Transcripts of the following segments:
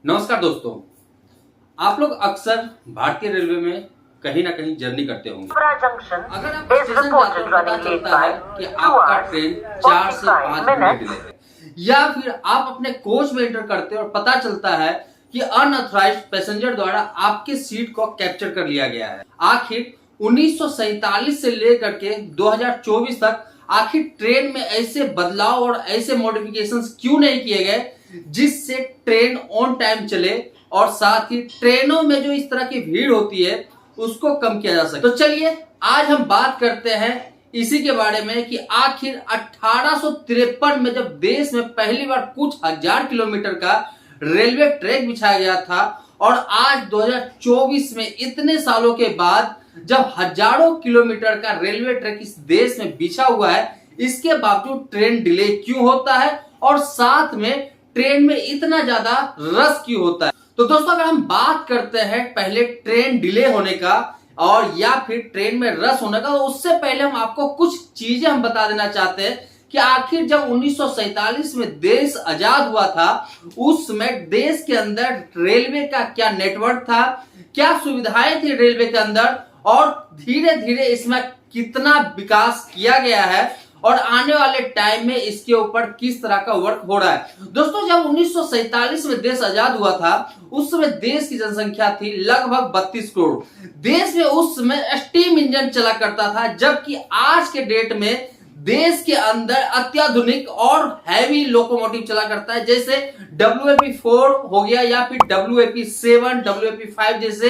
नमस्कार दोस्तों, आप लोग अक्सर भारतीय रेलवे में कहीं ना कहीं जर्नी करते होंगे। अगर आप स्टेशन जाते हो पता चलता है कि आपका ट्रेन 4 से 5 मिनट डिले है, या फिर आप अपने कोच में एंटर करते हो और पता चलता है कि अनऑथराइज्ड पैसेंजर द्वारा आपके सीट को कैप्चर कर लिया गया है। आखिर 1947 से लेकर के 2024 तक आखिर ट्रेन में ऐसे बदलाव और ऐसे मॉडिफिकेशंस क्यों नहीं किए गए जिससे ट्रेन ऑन टाइम चले और साथ ही ट्रेनों में जो इस तरह की भीड़ होती है उसको कम किया जा सके। तो चलिए आज हम बात करते हैं इसी के बारे में कि आखिर 1853 में जब देश में पहली बार कुछ हजार किलोमीटर का रेलवे ट्रैक बिछाया गया था और आज 2024 में इतने सालों के बाद जब हजारों किलोमीटर का रेलवे ट्रैक इस देश में बिछा हुआ है, इसके बावजूद ट्रेन डिले क्यों होता है और साथ में ट्रेन में इतना ज्यादा रश क्यों होता है। तो दोस्तों अगर हम बात करते हैं पहले ट्रेन डिले होने का और या फिर ट्रेन में रश होने का, तो उससे पहले हम आपको कुछ चीजें हम बता देना चाहते हैं कि आखिर जब 1947 में देश आजाद हुआ था उस समय देश के अंदर रेलवे का क्या नेटवर्क था, क्या सुविधाएं थी रेलवे के अंदर और धीरे धीरे इसमें कितना विकास किया गया है और आने वाले टाइम में इसके ऊपर किस तरह का वर्क हो रहा है। दोस्तों जब 1947 में देश आजाद हुआ था उस समय देश की जनसंख्या थी लगभग 32 करोड़। देश में उस समय स्टीम इंजन चला करता था, जबकि आज के डेट में देश के अंदर अत्याधुनिक और हैवी लोकोमोटिव चला करता है, जैसे WAP-4 हो गया या फिर WAP-7, WAP-5 जैसे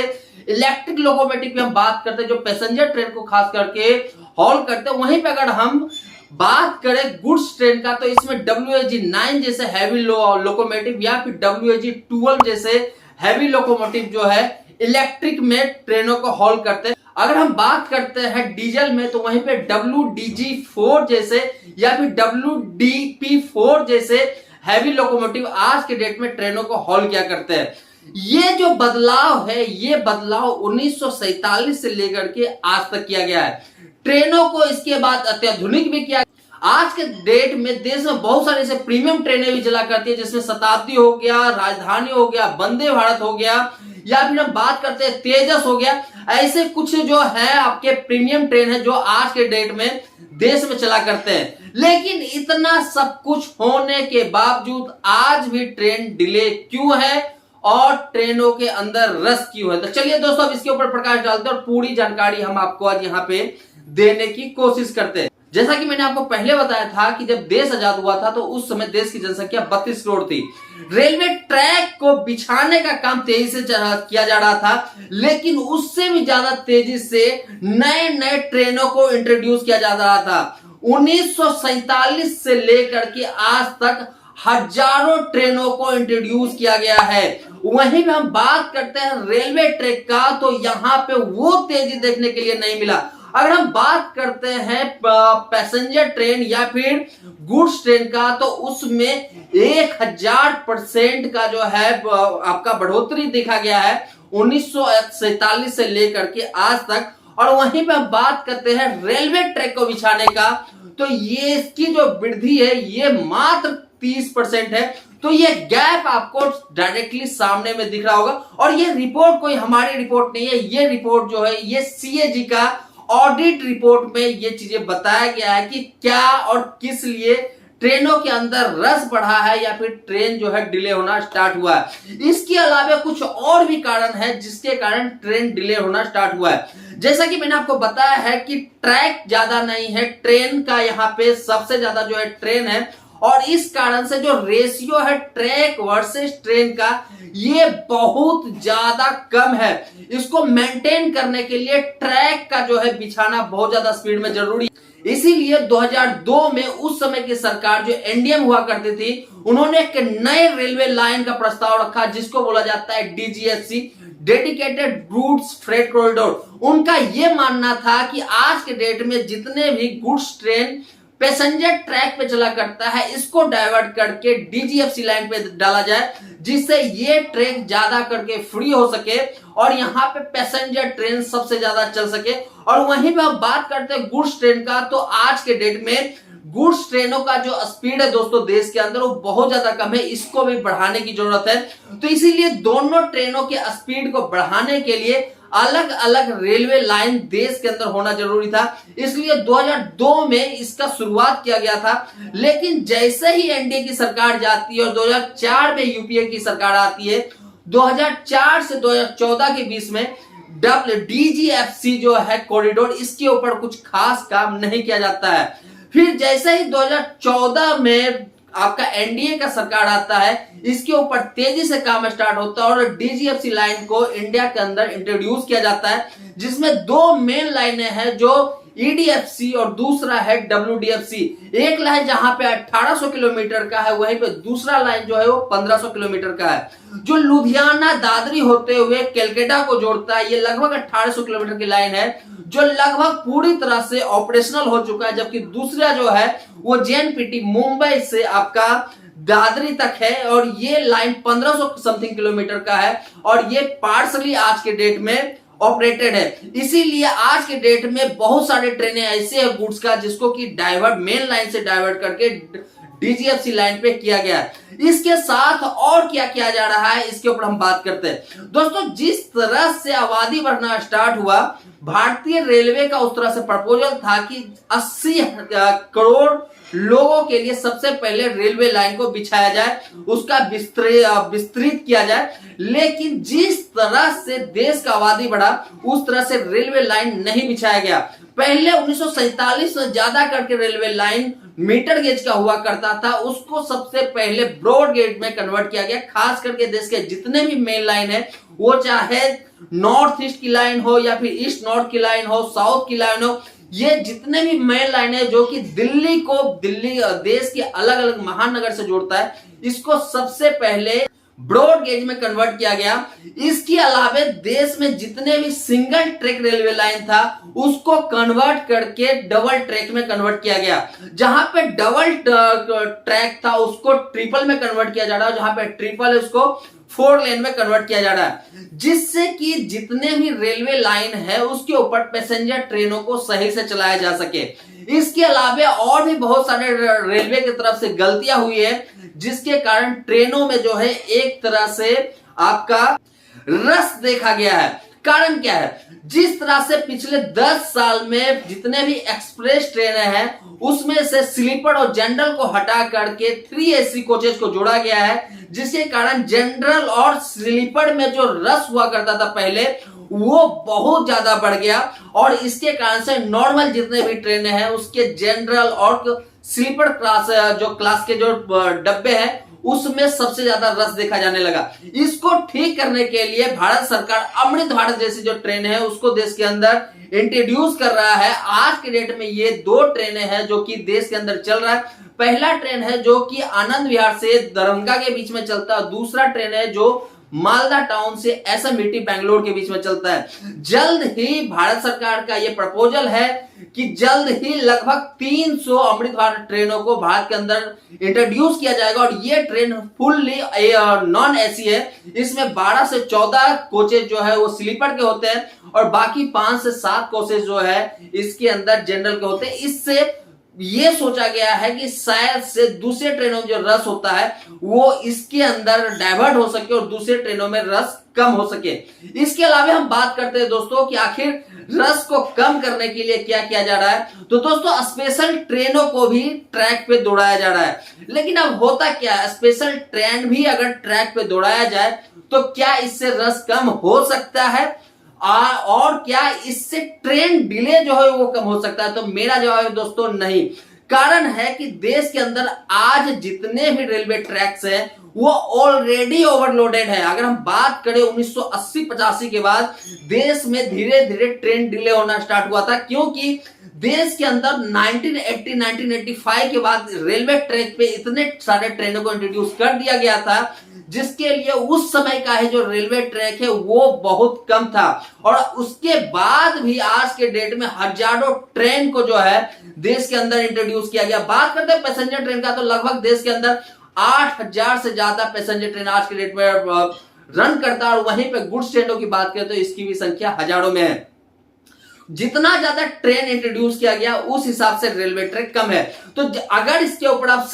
इलेक्ट्रिक लोकोमोटिव की हम बात करते हैं जो पैसेंजर ट्रेन को खास करके हॉल करते हैं। वहीं पे अगर हम बात करें गुड्स ट्रेन का तो इसमें WAG-9 जैसे हैवी लोकोमोटिव या फिर WAG-12 जैसे हैवी लोकोमोटिव जो है इलेक्ट्रिक में ट्रेनों को हॉल करते हैं। अगर हम बात करते हैं डीजल में तो वहीं पे WDG-4 जैसे या फिर WDP-4 जैसे हैवी लोकोमोटिव आज के डेट में ट्रेनों को हॉल किया करते हैं। ये जो बदलाव है ये बदलाव 1947 से लेकर के आज तक किया गया है। ट्रेनों को इसके बाद अत्याधुनिक भी किया। आज के डेट में देश में बहुत सारे ऐसे प्रीमियम ट्रेनें भी चला करती है, जिसमें शताब्दी हो गया, राजधानी हो गया, वंदे भारत हो गया या फिर हम बात करते हैं तेजस हो गया। ऐसे कुछ जो है आपके प्रीमियम ट्रेन है जो आज के डेट में देश में चला करते हैं। लेकिन इतना सब कुछ होने के बावजूद आज भी ट्रेन डिले क्यों है और ट्रेनों के अंदर रश क्यों है। तो चलिए दोस्तों अब इसके ऊपर प्रकाश डालते हैं और पूरी जानकारी हम आपको आज यहाँ पे देने की कोशिश करते हैं। जैसा कि मैंने आपको पहले बताया था कि जब देश आजाद हुआ था तो उस समय देश की जनसंख्या 32 करोड़ थी। रेलवे ट्रैक को बिछाने का काम तेजी से किया जा रहा था, लेकिन उससे भी ज्यादा तेजी से नए नए ट्रेनों को इंट्रोड्यूस किया जा रहा था। 1947 से लेकर के आज तक हजारों ट्रेनों को इंट्रोड्यूस किया गया है। वहीं पे हम बात करते हैं रेलवे ट्रैक का तो यहाँ पे वो तेजी देखने के लिए नहीं मिला। अगर हम बात करते हैं पैसेंजर ट्रेन या फिर गुड्स ट्रेन का तो उसमें 1000% का जो है आपका बढ़ोतरी देखा गया है 1947 से लेकर के आज तक। और वहीं पे हम बात करते हैं रेलवे ट्रैक को बिछाने का तो ये इसकी जो वृद्धि है ये मात्र 30% है। तो ये गैप आपको डायरेक्टली सामने में दिख रहा होगा और ये रिपोर्ट कोई हमारी रिपोर्ट नहीं है, ये रिपोर्ट जो है ये CAG का ऑडिट रिपोर्ट में ये चीजें बताया गया है कि क्या और किस लिए ट्रेनों के अंदर रश बढ़ा है या फिर ट्रेन जो है डिले होना स्टार्ट हुआ है। इसके अलावा कुछ और भी कारण है जिसके कारण ट्रेन डिले होना स्टार्ट हुआ है। जैसा कि मैंने आपको बताया है कि ट्रैक ज्यादा नहीं है, ट्रेन का यहाँ पे सबसे ज्यादा जो है ट्रेन है और इस कारण से जो रेशियो है ट्रैक वर्सेस ट्रेन का ये बहुत ज्यादा कम है। इसको मेंटेन करने के लिए ट्रैक का जो है बिछाना बहुत ज्यादा स्पीड में जरूरी है। इसीलिए 2002 में उस समय की सरकार जो NDM हुआ करती थी उन्होंने एक नए रेलवे लाइन का प्रस्ताव रखा जिसको बोला जाता है DGFC, dedicated goods freight corridor. उनका यह मानना था कि आज के डेट में जितने भी गुड्स ट्रेन पैसेंजर ट्रैक पे चला करता है इसको डाइवर्ट करके DGFC लाइन पे डाला जाए जिससे ये ट्रेन ज्यादा करके फ्री हो सके और यहाँ पे पैसेंजर ट्रेन सबसे ज्यादा चल सके। और वहीं पे हम बात करते हैं गुड्स ट्रेन का तो आज के डेट में गुड्स ट्रेनों का जो स्पीड है दोस्तों देश के अंदर वो बहुत ज्यादा कम है, इसको भी बढ़ाने की जरूरत है। तो इसीलिए दोनों ट्रेनों के स्पीड को बढ़ाने के लिए अलग अलग रेलवे लाइन देश के अंदर होना जरूरी था, इसलिए 2002 में इसका शुरुआत किया गया था। लेकिन जैसे ही एनडीए की सरकार जाती है और 2004 में यूपीए की सरकार आती है, 2004 से 2014 के बीच में डीजीएफसी जो है कॉरिडोर, इसके ऊपर कुछ खास काम नहीं किया जाता है। फिर जैसे ही 2014 में आपका एनडीए का सरकार आता है, इसके ऊपर तेजी से काम स्टार्ट होता है और डीजीएफसी लाइन को इंडिया के अंदर इंट्रोड्यूस किया जाता है, जिसमें दो मेन लाइनें हैं, जो ईडीएफसी और दूसरा है डब्ल्यूडीएफसी। एक लाइन जहां पे 1800 किलोमीटर का है, वहीं पे दूसरा लाइन जो है वो 1500 किलोमीटर का है, जो लुधियाना दादरी होते हुए कलकत्ता को जोड़ता है। ये लगभग 1800 किलोमीटर की लाइन है, जो लगभग पूरी तरह से ऑपरेशनल हो चुका है, जबकि दूसरा जो है वो जेएनपीटी मुंबई से आपका दादरी तक है और ये लाइन 1500 समथिंग किलोमीटर का है और ये पार्सली आज के डेट में ऑपरेटेड है। इसीलिए आज के डेट में बहुत सारे ट्रेनें ऐसे हैं गुड्स का, जिसको कि डाइवर्ट मेन लाइन से डाइवर्ट करके डीजीएफसी लाइन पे किया गया है। इसके साथ और क्या किया जा रहा है, इसके ऊपर हम बात करते हैं। दोस्तों, जिस तरह से आबादी बढ़ना स्टार्ट हुआ, भारतीय रेलवे का उस तरह से प्रपोजल था कि 80 करोड़ लोगों के लिए सबसे पहले रेलवे लाइन को बिछाया जाए, उसका विस्तृत किया जाए। लेकिन जिस तरह से देश का आबादी बढ़ा, उस तरह से रेलवे लाइन नहीं बिछाया गया। पहले 1947 में ज्यादा करके रेलवे लाइन मीटर गेज का हुआ करता था, उसको सबसे पहले ब्रॉड गेज में कन्वर्ट किया गया। खास करके देश के जितने भी मेन लाइन है, वो चाहे नॉर्थ ईस्ट की लाइन हो या फिर ईस्ट नॉर्थ की लाइन हो, साउथ की लाइन हो, ये जितने भी मेन लाइन है जो कि दिल्ली देश के अलग अलग महानगर से जोड़ता है, इसको सबसे पहले ब्रॉड गेज में कन्वर्ट किया गया। इसके अलावा देश में जितने भी सिंगल ट्रैक रेलवे लाइन था, उसको कन्वर्ट करके डबल ट्रैक में कन्वर्ट किया गया। जहां पे डबल ट्रैक था, उसको ट्रिपल में कन्वर्ट किया जा रहा है, जहां पे ट्रिपल है उसको 4 लेन में कन्वर्ट किया जा रहा है, जिससे कि जितने भी रेलवे लाइन है उसके ऊपर पैसेंजर ट्रेनों को सही से चलाया जा सके। इसके अलावा और भी बहुत सारे रेलवे की तरफ से गलतियां हुई है, जिसके कारण ट्रेनों में जो है एक तरह से आपका रस देखा गया है। कारण क्या है? जिस तरह से पिछले 10 साल में जितने भी एक्सप्रेस ट्रेनें हैं, उसमें से स्लीपर और जनरल को हटा करके 3 एसी कोचेज को जोड़ा गया है, जिसके कारण जनरल और स्लीपर में जो रस हुआ करता था पहले, वो बहुत ज्यादा बढ़ गया और इसके कारण से नॉर्मल जितने भी ट्रेनें हैं उसके जनरल और स्लीपर क्लास के जो डब्बे हैं, उसमें सबसे ज्यादा रस देखा जाने लगा। इसको ठीक करने के लिए भारत सरकार अमृत भारत जैसी जो ट्रेन है उसको देश के अंदर इंट्रोड्यूस कर रहा है। आज के डेट में ये 2 ट्रेनें हैं जो कि देश के अंदर चल रहा है। पहला ट्रेन है जो कि आनंद विहार से दरभंगा के बीच में चलता है, दूसरा ट्रेन है जो मालदा टाउन से एसएमबीटी बेंगलोर के बीच में चलता है। जल्द ही भारत सरकार का यह प्रपोजल है कि जल्द ही लगभग 300 अमृत भारत ट्रेनों को भारत के अंदर इंट्रोड्यूस किया जाएगा और ये ट्रेन फुल्ली नॉन एसी है। इसमें 12 से 14 कोचेज जो है वो स्लीपर के होते हैं और बाकी 5 से 7 कोचेज जो है इसके अंदर जनरल के होते हैं। इससे ये सोचा गया है कि शायद से दूसरे ट्रेनों में जो रस होता है वो इसके अंदर डाइवर्ट हो सके और दूसरे ट्रेनों में रस कम हो सके। इसके अलावा हम बात करते हैं दोस्तों कि आखिर रस को कम करने के लिए क्या किया जा रहा है। तो दोस्तों, स्पेशल ट्रेनों को भी ट्रैक पे दौड़ाया जा रहा है। लेकिन अब होता क्या है, स्पेशल ट्रेन भी अगर ट्रैक पे दौड़ाया जाए तो क्या इससे रस कम हो सकता है और क्या इससे ट्रेन डिले जो है वो कम हो सकता है? तो मेरा जवाब है दोस्तों, नहीं। कारण है कि देश के अंदर आज जितने भी रेलवे ट्रैक्स हैं वो ऑलरेडी ओवरलोडेड है। अगर हम बात करें 1980-85 के बाद देश में धीरे धीरे ट्रेन डिले होना स्टार्ट हुआ था, क्योंकि देश के अंदर 1980-1985 के बाद रेलवे ट्रैक पे इतने सारे ट्रेनों को इंट्रोड्यूस कर दिया गया था, जिसके लिए उस समय का है जो रेलवे ट्रैक है वो बहुत कम था। और उसके बाद भी आज के डेट में हजारों ट्रेन को जो है देश के अंदर इंट्रोड्यूस किया गया। बात करते हैं पैसेंजर ट्रेन का, तो लगभग देश के अंदर 8000 से ज्यादा पैसेंजर ट्रेन आज के डेट में रन करता है और वहीं पे गुड्स ट्रेनों की बात करें तो इसकी भी संख्या हजारों में है। जितना ज्यादा ट्रेन इंट्रोड्यूस किया गया उस हिसाब से रेलवे ट्रैक कम है। तो अगर इसके ऊपर आप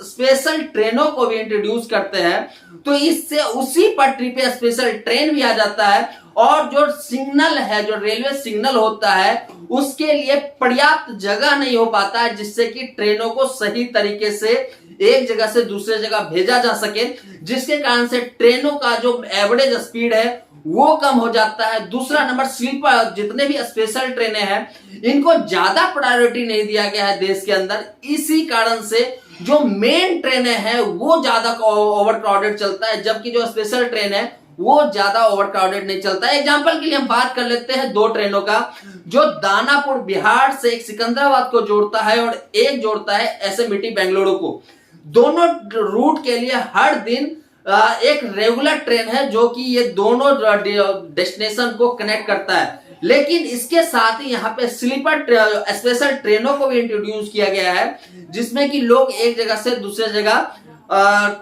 स्पेशल ट्रेनों को भी इंट्रोड्यूस करते हैं तो इससे उसी पटरी पे स्पेशल ट्रेन भी आ जाता है और जो सिग्नल है, जो रेलवे सिग्नल होता है, उसके लिए पर्याप्त जगह नहीं हो पाता है जिससे कि ट्रेनों को सही तरीके से एक जगह से दूसरे जगह भेजा जा सके, जिसके कारण से ट्रेनों का जो एवरेज स्पीड है वो कम हो जाता है। दूसरा नंबर, स्लीपर जितने भी स्पेशल ट्रेनें हैं इनको ज्यादा प्रायोरिटी नहीं दिया गया है देश के अंदर, इसी कारण से जो मेन ट्रेनें हैं वो ज्यादा ओवर क्राउडेड चलता है, जबकि जो स्पेशल ट्रेन है वो ज्यादा ओवर क्राउडेड नहीं चलता है। एग्जांपल के लिए हम बात कर लेते हैं दो ट्रेनों का, जो दानापुर बिहार से एक सिकंदराबाद को जोड़ता है और एक जोड़ता है एसएमटी बेंगलुरु को। दोनों रूट के लिए हर दिन एक रेगुलर ट्रेन है जो कि ये दोनों डेस्टिनेशन को कनेक्ट करता है, लेकिन इसके साथ ही यहाँ पे स्लीपर स्पेशल ट्रेनों को भी इंट्रोड्यूस किया गया है जिसमें कि लोग एक जगह से दूसरे जगह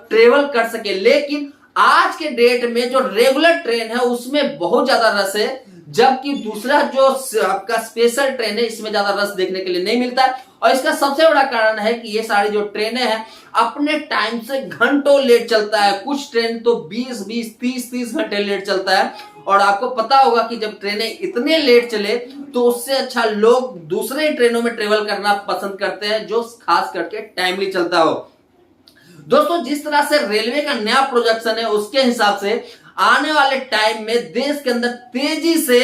ट्रेवल कर सके। लेकिन आज के डेट में जो रेगुलर ट्रेन है उसमें बहुत ज्यादा रस है, जबकि दूसरा जो आपका स्पेशल ट्रेन है इसमें ज्यादा रस देखने के लिए नहीं मिलता है। और इसका सबसे बड़ा कारण है कि ये सारी जो ट्रेनें हैं अपने टाइम से घंटों लेट चलता है। कुछ ट्रेन तो 20-20, 30-30 घंटे लेट चलता है। और आपको पता होगा कि जब ट्रेनें इतने लेट चले तो उससे अच्छा लोग दूसरे ट्रेनों में ट्रेवल करना पसंद करते हैं जो खास करके टाइमली चलता हो। दोस्तों, जिस तरह से रेलवे का नया प्रोजेक्शन है उसके हिसाब से आने वाले टाइम में देश के अंदर तेजी से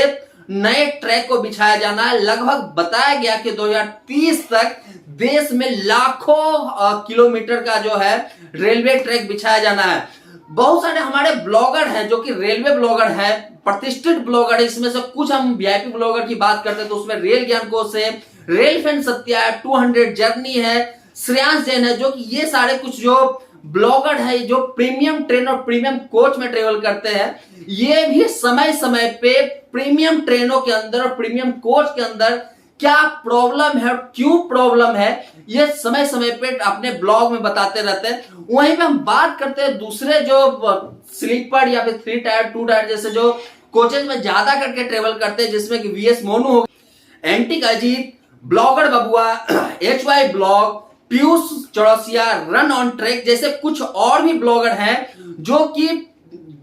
नए ट्रैक को बिछाया जाना है। लगभग बताया गया कि 2030 तक देश में लाखों किलोमीटर का जो है रेलवे ट्रैक बिछाया जाना है। बहुत सारे हमारे ब्लॉगर हैं जो कि रेलवे ब्लॉगर हैं, प्रतिष्ठित ब्लॉगर है। इसमें से कुछ हम वीआईपी ब्लॉगर की बात करते हैं तो उसमें रेल ज्ञान कोश है, रेल फैन सत्या है, 200 जर्नी है, श्रेयांश जैन है, जो कि ये सारे कुछ जो ब्लॉगर है जो प्रीमियम ट्रेन और प्रीमियम कोच में ट्रेवल करते हैं, ये भी समय समय पे प्रीमियम ट्रेनों के अंदर और प्रीमियम कोच के अंदर क्या प्रॉब्लम है और क्यों प्रॉब्लम है ये समय समय पे अपने ब्लॉग में बताते रहते हैं। वहीं पे हम बात करते हैं दूसरे जो स्लीपर या फिर 3 टायर 2 टायर जैसे जो कोचेज में ज्यादा करके ट्रेवल करते हैं, जिसमें कि वीएस मोनू हो, एंटिक अजीत, ब्लॉगर बबुआ, HY blog, Piyush Chaurasia, run on track जैसे कुछ और भी ब्लॉगर हैं जो कि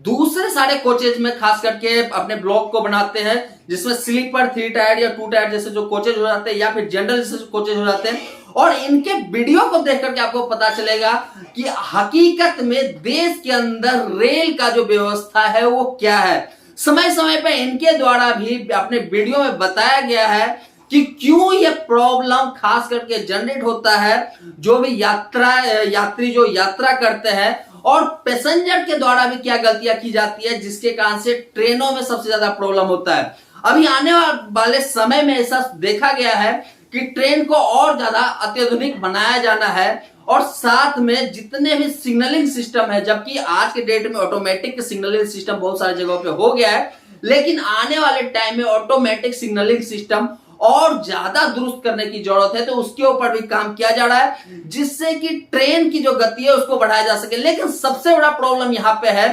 दूसरे सारे कोचेज में खास करके अपने ब्लॉग को बनाते हैं, जिसमें स्लीपर 3 टायर या 2 टायर जैसे जो कोचेज हो जाते हैं या फिर जनरल जैसे कोचेज हो जाते हैं। और इनके वीडियो को देख करके आपको पता चलेगा कि हकीकत में देश के अंदर रेल का जो व्यवस्था है वो क्या है। समय समय पर इनके द्वारा भी अपने वीडियो में बताया गया है कि क्यों ये प्रॉब्लम खास करके जनरेट होता है जो भी यात्री जो यात्रा करते हैं, और पैसेंजर के द्वारा भी क्या गलतियां की जाती है जिसके कारण से ट्रेनों में सबसे ज्यादा प्रॉब्लम होता है। अभी आने वाले समय में ऐसा देखा गया है कि ट्रेन को और ज्यादा अत्याधुनिक बनाया जाना है और साथ में जितने भी सिग्नलिंग सिस्टम है, जबकि आज के डेट में ऑटोमेटिक सिग्नलिंग सिस्टम बहुत सारी जगहों पे हो गया है, लेकिन आने वाले टाइम में ऑटोमेटिक सिग्नलिंग सिस्टम और ज्यादा दुरुस्त करने की जरूरत है। तो उसके ऊपर भी काम किया जा रहा है जिससे कि ट्रेन की जो गति है उसको बढ़ाया जा सके। लेकिन सबसे बड़ा प्रॉब्लम यहां पे है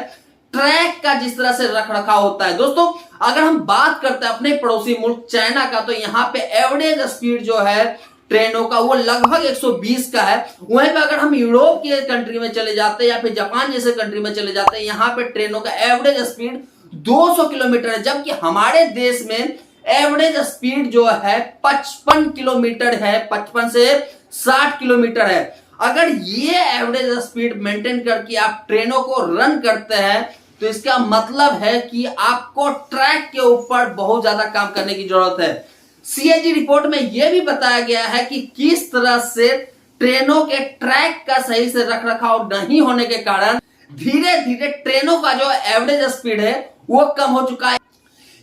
ट्रैक का जिस तरह से रखरखाव होता है। दोस्तों, अगर हम बात करते हैं अपने पड़ोसी मुल्क चाइना का, तो यहाँ पे एवरेज स्पीड जो है ट्रेनों का वो लगभग 120 का है। वहीं पे अगर हम यूरोप के कंट्री में चले जाते हैं या फिर जापान जैसे कंट्री में चले जाते हैं, यहाँ पे ट्रेनों का एवरेज स्पीड 200 किलोमीटर है, जबकि हमारे देश में एवरेज स्पीड जो है 55 किलोमीटर है, 55 से 60 किलोमीटर है। अगर ये एवरेज स्पीड मेंटेन करके आप ट्रेनों को रन करते हैं तो इसका मतलब है कि आपको ट्रैक के ऊपर बहुत ज्यादा काम करने की जरूरत है। CAG रिपोर्ट में यह भी बताया गया है कि किस तरह से ट्रेनों के ट्रैक का सही से रखरखाव नहीं होने के कारण धीरे धीरे ट्रेनों का जो एवरेज स्पीड है वो कम हो चुका है।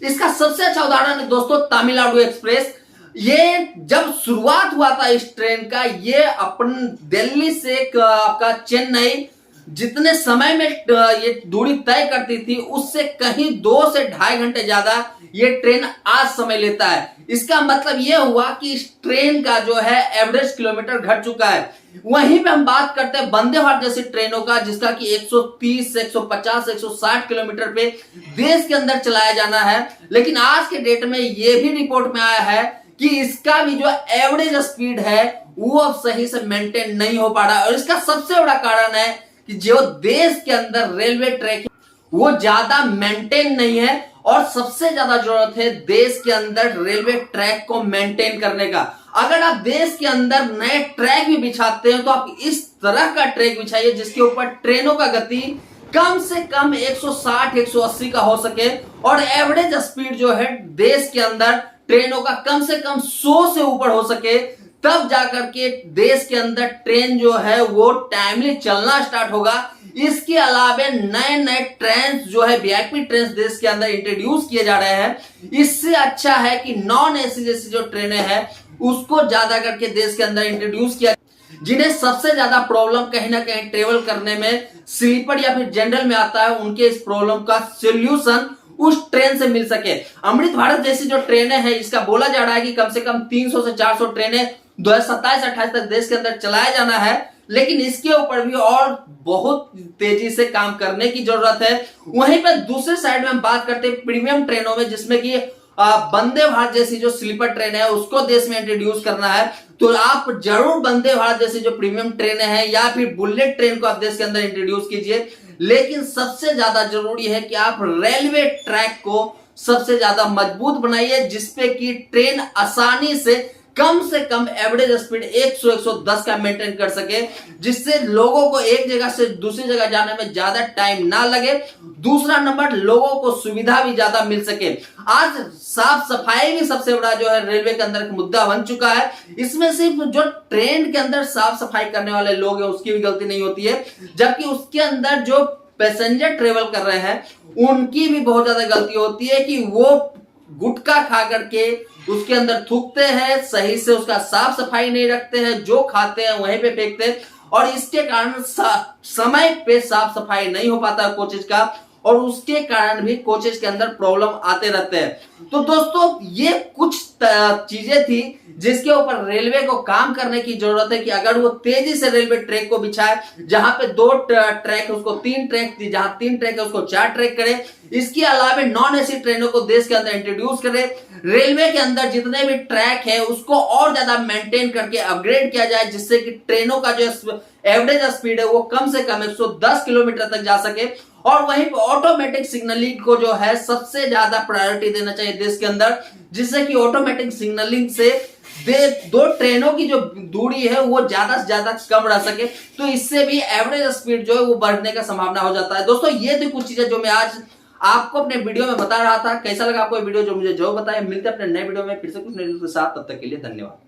इसका सबसे अच्छा उदाहरण है दोस्तों तमिलनाडु एक्सप्रेस। ये जब शुरुआत हुआ था इस ट्रेन का, ये अपन दिल्ली से आपका चेन्नई जितने समय में ये दूरी तय करती थी उससे कहीं 2 से 2.5 घंटे ज्यादा ये ट्रेन आज समय लेता है। इसका मतलब ये हुआ कि इस ट्रेन का जो है एवरेज किलोमीटर घट चुका है। वहीं पे हम बात करते हैं वंदे भारत जैसी ट्रेनों का, जिसका कि 130 150 160 किलोमीटर पे देश के अंदर चलाया जाना है, लेकिन आज के डेट में ये भी रिपोर्ट में आया है कि इसका भी जो एवरेज स्पीड है वो अब सही से मेंटेन नहीं हो पा रहा है। और इसका सबसे बड़ा कारण है कि जो देश के अंदर रेलवे ट्रैक वो ज्यादा मेंटेन नहीं है, और सबसे ज्यादा जरूरत है देश के अंदर रेलवे ट्रैक को मेंटेन करने का। अगर आप देश के अंदर नए ट्रैक भी बिछाते हैं तो आप इस तरह का ट्रैक बिछाइए जिसके ऊपर ट्रेनों का गति कम से कम 160 180 का हो सके, और एवरेज स्पीड जो है देश के अंदर ट्रेनों का कम से कम 100 से ऊपर हो सके। तब जाकर के देश के अंदर ट्रेन जो है वो टाइमली चलना स्टार्ट होगा। इसके अलावा नए नए ट्रेन जो है वीआईपी ट्रेन देश के अंदर इंट्रोड्यूस किए जा रहे हैं। इससे अच्छा है कि नॉन एसी जैसी जो ट्रेनें हैं उसको ज्यादा करके देश के अंदर इंट्रोड्यूस किया, जिन्हें सबसे ज्यादा प्रॉब्लम कहीं ना कहीं ट्रेवल करने में स्लीपर या फिर जनरल में आता है, उनके इस प्रॉब्लम का सोल्यूशन उस ट्रेन से मिल सके। अमृत भारत जैसी जो ट्रेनें हैं इसका बोला जा रहा है कि कम से कम 300 से 400 ट्रेनें 2027-28 तक देश के अंदर चलाया जाना है, लेकिन इसके ऊपर भी और बहुत तेजी से काम करने की जरूरत है। वहीं पर दूसरे साइड में हम बात करते हैं प्रीमियम ट्रेनों में, जिसमें कि वंदे भारत जैसी जो स्लीपर ट्रेन है उसको देश में इंट्रोड्यूस करना है। तो आप जरूर वंदे भारत जैसी जो प्रीमियम ट्रेनें हैं या फिर बुलेट ट्रेन को आप देश के अंदर इंट्रोड्यूस कीजिए, लेकिन सबसे ज्यादा जरूरी है कि आप रेलवे ट्रैक को सबसे ज्यादा मजबूत बनाइए, जिसपे कि ट्रेन आसानी से कम एवरेज स्पीड 100-110 का मेंटेन कर सके, जिससे लोगों को एक जगह से दूसरी जगह जाने में ज्यादा टाइम ना लगे। दूसरा नंबर, लोगों को सुविधा भी ज्यादा मिल सके। आज साफ सफाई भी सबसे बड़ा जो है रेलवे के अंदर मुद्दा बन चुका है। इसमें सिर्फ जो ट्रेन के अंदर साफ सफाई करने वाले लोग हैं उसकी भी गलती नहीं होती है, जबकि उसके अंदर जो पैसेंजर ट्रेवल कर रहे हैं उनकी भी बहुत ज्यादा गलती होती है कि वो गुटखा खा करके उसके अंदर थूकते हैं, सही से उसका साफ सफाई नहीं रखते हैं, जो खाते हैं वहीं पे फेंकते हैं, और इसके कारण समय पे साफ सफाई नहीं हो पाता है कोचेज का, और उसके कारण भी कोचेज के अंदर प्रॉब्लम आते रहते हैं। तो दोस्तों ये कुछ चीजें थी जिसके ऊपर रेलवे को काम करने की जरूरत है कि अगर वो तेजी से रेलवे ट्रैक को बिछाए, जहां पे 2 ट्रैक है उसको 3 ट्रैक, जहां 3 ट्रैक है उसको 4 ट्रैक करे। इसके अलावा नॉन एसी ट्रेनों को देश के अंदर इंट्रोड्यूस करे। रेलवे के अंदर जितने भी ट्रैक है उसको और ज्यादा मेंटेन करके अपग्रेड किया जाए, जिससे कि ट्रेनों का जो एवरेज स्पीड है वो कम से कम 110 किलोमीटर तक जा सके। और वहीं पर ऑटोमेटिक सिग्नलिंग को जो है सबसे ज्यादा प्रायोरिटी देना चाहिए देश के अंदर, जिससे कि ऑटोमेटिक सिग्नलिंग से 2 ट्रेनों की जो दूरी है वो ज्यादा से ज्यादा कम रह सके, तो इससे भी एवरेज स्पीड जो है वो बढ़ने का संभावना हो जाता है। दोस्तों ये थी कुछ चीजें जो मैं आज आपको अपने वीडियो में बता रहा था। कैसा लगा आपको वीडियो जो मुझे जो बताया। मिलते हैं अपने नए वीडियो में फिर से कुछ नए के साथ, तब तक के लिए धन्यवाद।